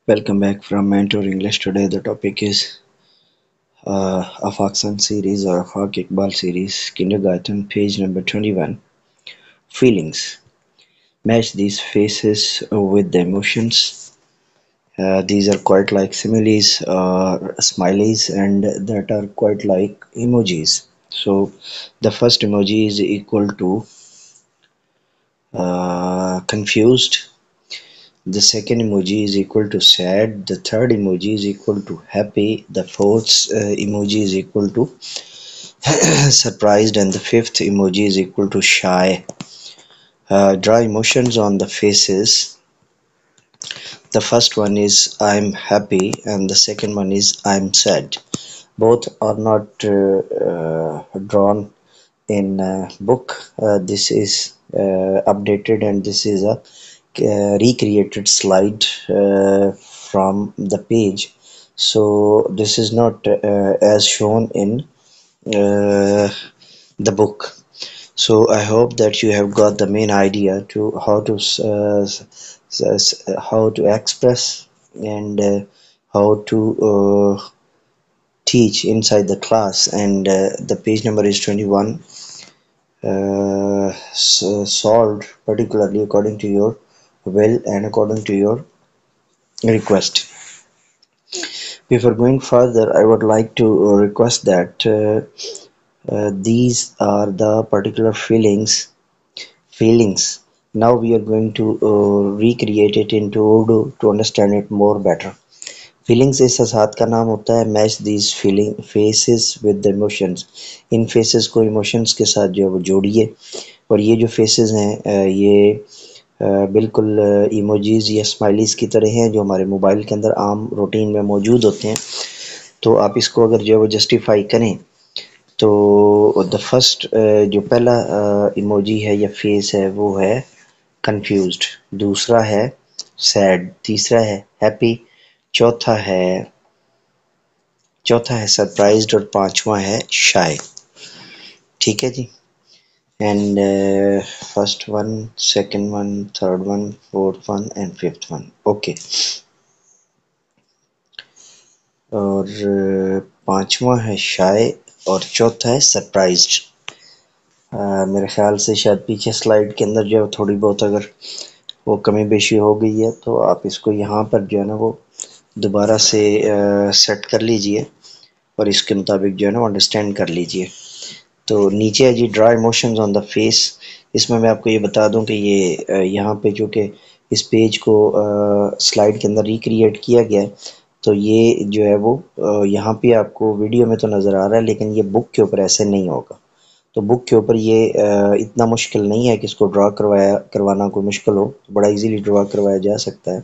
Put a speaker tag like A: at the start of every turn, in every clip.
A: Welcome back from Mentor English. Today the topic is afaqsunseries or afaqiqbalseries, kindergarten, page number 21. Feelings. Match these faces with the emotions. These are quite like similes or smileys, and that are quite like emojis. So the first emoji is equal to confused. The second emoji is equal to sad. The third emoji is equal to happy. The fourth emoji is equal to surprised, and the fifth emoji is equal to shy. Draw emotions on the faces. The first one is I'm happy, and the second one is I'm sad. Both are not drawn in book. This is updated, and this is a recreated slide from the page. So this is not as shown in uh, the book. So I hope that you have got the main idea to how to express and how to teach inside the class. And the page number is 21, solved particularly according to your will and according to your request. Before going further, I would like to request that these are the particular feelings. Now we are going to recreate it into Urdu to understand it more better. Feelings इस साथ का नाम होता है match these feeling faces with the emotions. In faces को emotions के साथ जो है वो जोड़िए. और ये जो फेसेस हैं ये बिल्कुल इमोजीज या स्माइलीज की तरह हैं जो हमारे मोबाइल के अंदर आम रूटीन में मौजूद होते हैं. तो आप इसको अगर जो है वो जस्टिफाई करें तो द फर्स्ट जो पहला इमोजी है या फेस है वो है कंफ्यूज्ड, दूसरा है सैड, तीसरा है हैप्पी, चौथा है सरप्राइज्ड और पांचवा है शाय. ठीक है जी. And first one, second one, third one, fourth one and fifth one. Okay. और पांचवा है शाय और चौथा है सरप्राइज्ड. मेरे ख्याल से शायद पीछे स्लाइड के अंदर जो है थोड़ी बहुत अगर वो कमी बेशी हो गई है तो आप इसको यहाँ पर जो है ना वो दोबारा से सेट कर लीजिए और इसके मुताबिक जो है ना अंडरस्टैंड कर लीजिए. तो नीचे है जी draw emotions on the face. इसमें मैं आपको ये बता दूं कि ये यहाँ पे जो कि इस पेज को स्लाइड के अंदर रिक्रिएट किया गया है तो ये जो है वो यहाँ पे आपको वीडियो में तो नज़र आ रहा है लेकिन ये बुक के ऊपर ऐसे नहीं होगा. तो बुक के ऊपर ये इतना मुश्किल नहीं है कि इसको ड्रा करवाना कोई मुश्किल हो, तो बड़ा इजीली ड्रा करवाया जा सकता है.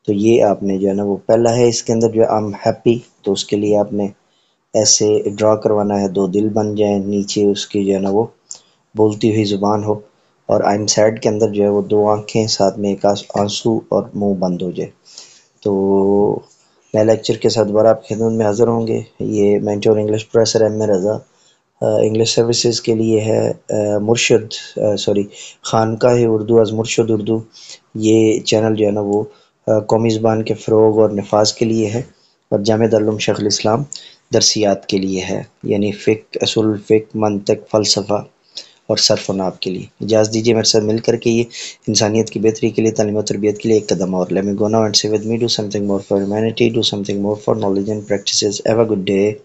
A: तो ये आपने जो है ना वो पहला है इसके अंदर जो है आई एम हैप्पी, तो उसके लिए आपने ऐसे ड्रा करवाना है, दो दिल बन जाए, नीचे उसकी जो है ना वो बोलती हुई ज़ुबान हो. और आई एम सैड के अंदर जो है वो दो आंखें, साथ में एक आंसू और मुंह बंद हो जाए. तो नए लेक्चर के साथ दोबारा आपकी खिदमत में हाज़िर होंगे. ये mentor English professor M A Raza English services के लिए है मुर्शद सॉरी खानकाह उर्दू आज मुर्शद उर्दू. ये चैनल जो है ना वो कौमी ज़बान के फ़रोग़ और नफाज के लिए है और जामिया दारुल शेखुल इस्लाम दरसियात के लिए है, यानी फ़िक़्ह, उसूल फ़िक़्ह, मंतिक़, फ़लसफ़ा और सर्फ़ व नाहव के लिए. इजाज़त दीजिए मेरे साथ मिल कर के ये इंसानियत की बेहतरी के लिए, तालीम और तरबियत के लिए एक कदम और. Let me go now and say with me do something more for humanity, do something more for knowledge and practices. Have a good day.